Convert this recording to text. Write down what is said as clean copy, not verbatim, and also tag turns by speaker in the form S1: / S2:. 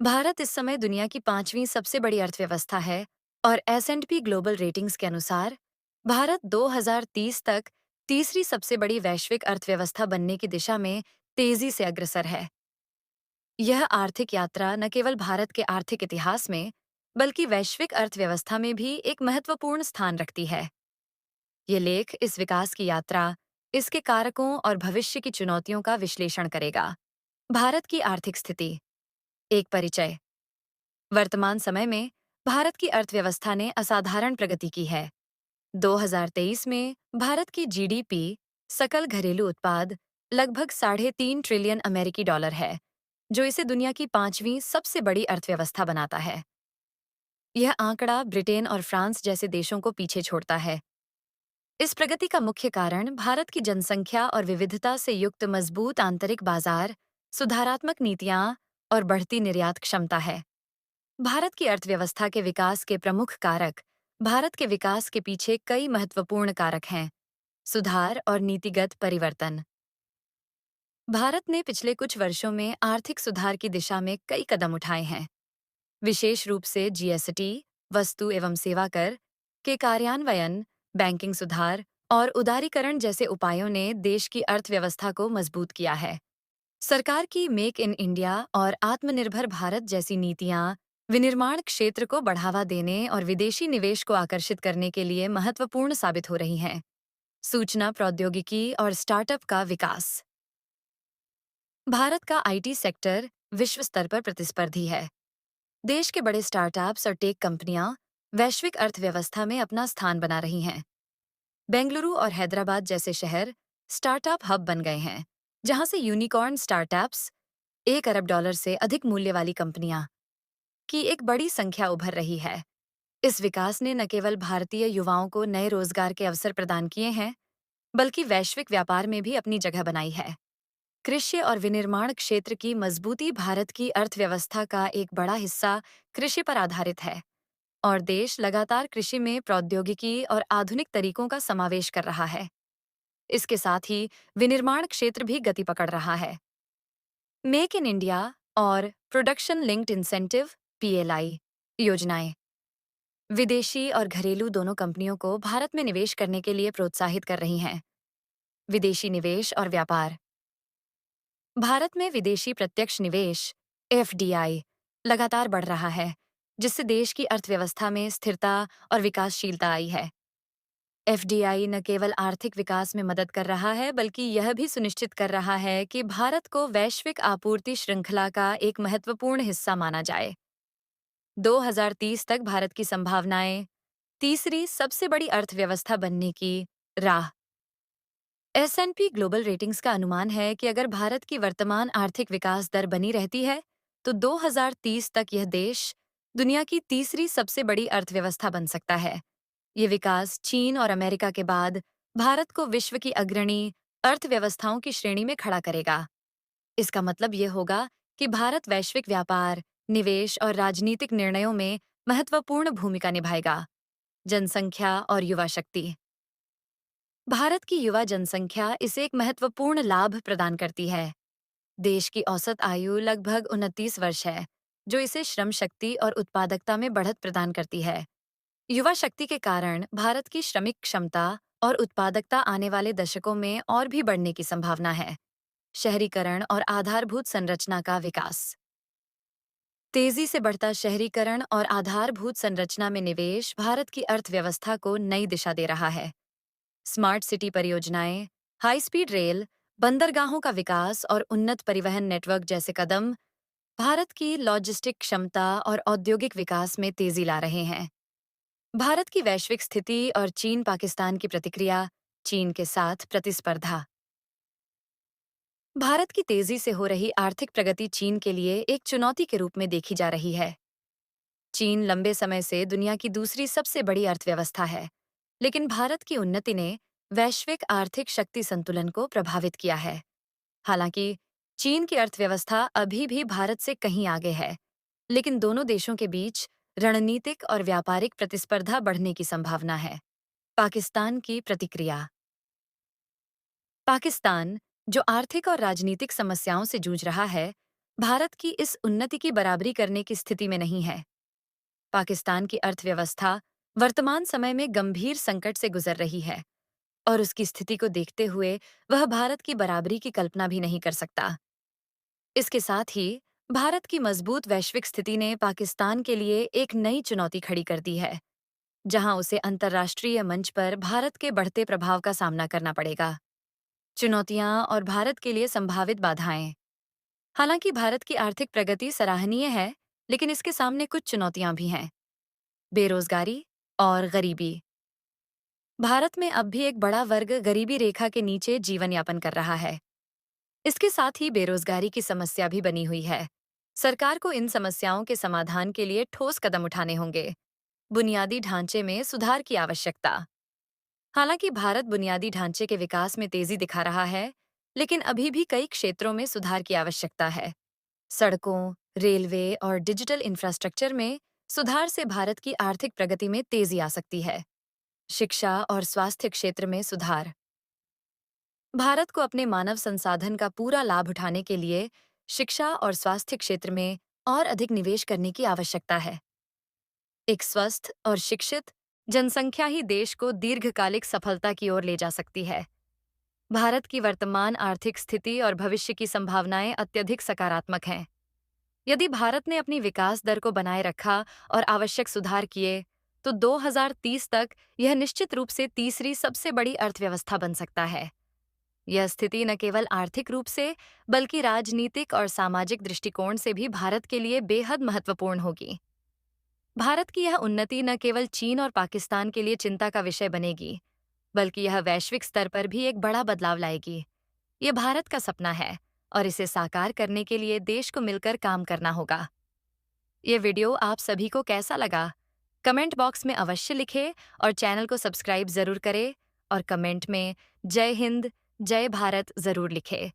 S1: भारत इस समय दुनिया की पांचवीं सबसे बड़ी अर्थव्यवस्था है और एस&पी ग्लोबल रेटिंग्स के अनुसार भारत 2030 तक तीसरी सबसे बड़ी वैश्विक अर्थव्यवस्था बनने की दिशा में तेजी से अग्रसर है। यह आर्थिक यात्रा न केवल भारत के आर्थिक इतिहास में बल्कि वैश्विक अर्थव्यवस्था में भी एक महत्वपूर्ण स्थान रखती है। ये लेख इस विकास की यात्रा, इसके कारकों और भविष्य की चुनौतियों का विश्लेषण करेगा। भारत की आर्थिक स्थिति। एक परिचय। वर्तमान समय में भारत की अर्थव्यवस्था ने असाधारण प्रगति की है। 2023 में भारत की जीडीपी, सकल घरेलू उत्पाद, लगभग $3.5 ट्रिलियन अमेरिकी डॉलर है, जो इसे दुनिया की पांचवीं सबसे बड़ी अर्थव्यवस्था बनाता है। यह आंकड़ा ब्रिटेन और फ्रांस जैसे देशों को पीछे छोड़ता है। इस प्रगति का मुख्य कारण भारत की जनसंख्या और विविधता से युक्त मजबूत आंतरिक बाजार, सुधारात्मक नीतियां और बढ़ती निर्यात क्षमता है। भारत की अर्थव्यवस्था के विकास के प्रमुख कारक। भारत के विकास के पीछे कई महत्वपूर्ण कारक हैं। सुधार और नीतिगत परिवर्तन। भारत ने पिछले कुछ वर्षों में आर्थिक सुधार की दिशा में कई कदम उठाए हैं। विशेष रूप से जीएसटी, वस्तु एवं सेवा कर के कार्यान्वयन, बैंकिंग सुधार और उदारीकरण जैसे उपायों ने देश की अर्थव्यवस्था को मजबूत किया है। सरकार की मेक इन इंडिया और आत्मनिर्भर भारत जैसी नीतियां विनिर्माण क्षेत्र को बढ़ावा देने और विदेशी निवेश को आकर्षित करने के लिए महत्वपूर्ण साबित हो रही हैं। सूचना प्रौद्योगिकी और स्टार्टअप का विकास। भारत का आईटी सेक्टर विश्व स्तर पर प्रतिस्पर्धी है। देश के बड़े स्टार्टअप्स और टेक कंपनियां वैश्विक अर्थव्यवस्था में अपना स्थान बना रही हैं। बेंगलुरु और हैदराबाद जैसे शहर स्टार्टअप हब बन गए हैं, जहां से यूनिकॉर्न स्टार्टअप्स, $1 अरब से अधिक मूल्य वाली कंपनियां की एक बड़ी संख्या उभर रही है। इस विकास ने न केवल भारतीय युवाओं को नए रोजगार के अवसर प्रदान किए हैं, बल्कि वैश्विक व्यापार में भी अपनी जगह बनाई है। कृषि और विनिर्माण क्षेत्र की मजबूती। भारत की अर्थव्यवस्था का एक बड़ा हिस्सा कृषि पर आधारित है और देश लगातार कृषि में प्रौद्योगिकी और आधुनिक तरीकों का समावेश कर रहा है। इसके साथ ही विनिर्माण क्षेत्र भी गति पकड़ रहा है। मेक इन इंडिया और प्रोडक्शन लिंक्ड इंसेंटिव पीएलआई योजनाएं विदेशी और घरेलू दोनों कंपनियों को भारत में निवेश करने के लिए प्रोत्साहित कर रही हैं। विदेशी निवेश और व्यापार। भारत में विदेशी प्रत्यक्ष निवेश एफडीआई लगातार बढ़ रहा है, जिससे देश की अर्थव्यवस्था में स्थिरता और विकासशीलता आई है। एफडीआई न केवल आर्थिक विकास में मदद कर रहा है, बल्कि यह भी सुनिश्चित कर रहा है कि भारत को वैश्विक आपूर्ति श्रृंखला का एक महत्वपूर्ण हिस्सा माना जाए। 2030 तक भारत की संभावनाएं। तीसरी सबसे बड़ी अर्थव्यवस्था बनने की राह। एस&पी ग्लोबल रेटिंग्स का अनुमान है कि अगर भारत की वर्तमान आर्थिक विकास दर बनी रहती है, तो 2030 तक यह देश दुनिया की तीसरी सबसे बड़ी अर्थव्यवस्था बन सकता है। ये विकास चीन और अमेरिका के बाद भारत को विश्व की अग्रणी अर्थव्यवस्थाओं की श्रेणी में खड़ा करेगा। इसका मतलब यह होगा कि भारत वैश्विक व्यापार, निवेश और राजनीतिक निर्णयों में महत्वपूर्ण भूमिका निभाएगा। जनसंख्या और युवा शक्ति। भारत की युवा जनसंख्या इसे एक महत्वपूर्ण लाभ प्रदान करती है। देश की औसत आयु लगभग 29 वर्ष है, जो इसे श्रम शक्ति और उत्पादकता में बढ़त प्रदान करती है। युवा शक्ति के कारण भारत की श्रमिक क्षमता और उत्पादकता आने वाले दशकों में और भी बढ़ने की संभावना है। शहरीकरण और आधारभूत संरचना का विकास। तेजी से बढ़ता शहरीकरण और आधारभूत संरचना में निवेश भारत की अर्थव्यवस्था को नई दिशा दे रहा है। स्मार्ट सिटी परियोजनाएं, हाई स्पीड रेल, बंदरगाहों का विकास और उन्नत परिवहन नेटवर्क जैसे कदम भारत की लॉजिस्टिक क्षमता और औद्योगिक विकास में तेजी ला रहे हैं। भारत की वैश्विक स्थिति और चीन पाकिस्तान की प्रतिक्रिया। चीन के साथ प्रतिस्पर्धा। भारत की तेजी से हो रही आर्थिक प्रगति चीन के लिए एक चुनौती के रूप में देखी जा रही है। चीन लंबे समय से दुनिया की दूसरी सबसे बड़ी अर्थव्यवस्था है, लेकिन भारत की उन्नति ने वैश्विक आर्थिक शक्ति संतुलन को प्रभावित किया है। हालांकि चीन की अर्थव्यवस्था अभी भी भारत से कहीं आगे है, लेकिन दोनों देशों के बीच रणनीतिक और व्यापारिक प्रतिस्पर्धा बढ़ने की संभावना है। पाकिस्तान की प्रतिक्रिया। पाकिस्तान, जो आर्थिक और राजनीतिक समस्याओं से जूझ रहा है, भारत की इस उन्नति की बराबरी करने की स्थिति में नहीं है। पाकिस्तान की अर्थव्यवस्था वर्तमान समय में गंभीर संकट से गुजर रही है और उसकी स्थिति को देखते हुए वह भारत की बराबरी की कल्पना भी नहीं कर सकता। इसके साथ ही भारत की मजबूत वैश्विक स्थिति ने पाकिस्तान के लिए एक नई चुनौती खड़ी कर दी है, जहां उसे अंतर्राष्ट्रीय मंच पर भारत के बढ़ते प्रभाव का सामना करना पड़ेगा। चुनौतियां और भारत के लिए संभावित बाधाएं। हालांकि भारत की आर्थिक प्रगति सराहनीय है, लेकिन इसके सामने कुछ चुनौतियां भी हैं। बेरोजगारी और गरीबी। भारत में अब भी एक बड़ा वर्ग गरीबी रेखा के नीचे जीवन यापन कर रहा है। इसके साथ ही बेरोजगारी की समस्या भी बनी हुई है। सरकार को इन समस्याओं के समाधान के लिए ठोस कदम उठाने होंगे। बुनियादी ढांचे में सुधार की आवश्यकता। हालांकि भारत बुनियादी ढांचे के विकास में तेजी दिखा रहा है, लेकिन अभी भी कई क्षेत्रों में सुधार की आवश्यकता है। सड़कों, रेलवे और डिजिटल इंफ्रास्ट्रक्चर में सुधार से भारत की आर्थिक प्रगति में तेजी आ सकती है। शिक्षा और स्वास्थ्य क्षेत्र में सुधार। भारत को अपने मानव संसाधन का पूरा लाभ उठाने के लिए शिक्षा और स्वास्थ्य क्षेत्र में और अधिक निवेश करने की आवश्यकता है। एक स्वस्थ और शिक्षित जनसंख्या ही देश को दीर्घकालिक सफलता की ओर ले जा सकती है। भारत की वर्तमान आर्थिक स्थिति और भविष्य की संभावनाएं अत्यधिक सकारात्मक हैं। यदि भारत ने अपनी विकास दर को बनाए रखा और आवश्यक सुधार किए, तो 2030 तक यह निश्चित रूप से तीसरी सबसे बड़ी अर्थव्यवस्था बन सकता है। यह स्थिति न केवल आर्थिक रूप से, बल्कि राजनीतिक और सामाजिक दृष्टिकोण से भी भारत के लिए बेहद महत्वपूर्ण होगी। भारत की यह उन्नति न केवल चीन और पाकिस्तान के लिए चिंता का विषय बनेगी, बल्कि यह वैश्विक स्तर पर भी एक बड़ा बदलाव लाएगी। ये भारत का सपना है और इसे साकार करने के लिए देश को मिलकर काम करना होगा। ये वीडियो आप सभी को कैसा लगा? कमेंट बॉक्स में अवश्य लिखें और चैनल को सब्सक्राइब जरूर करें और कमेंट में जय हिंद, जय भारत जरूर लिखें।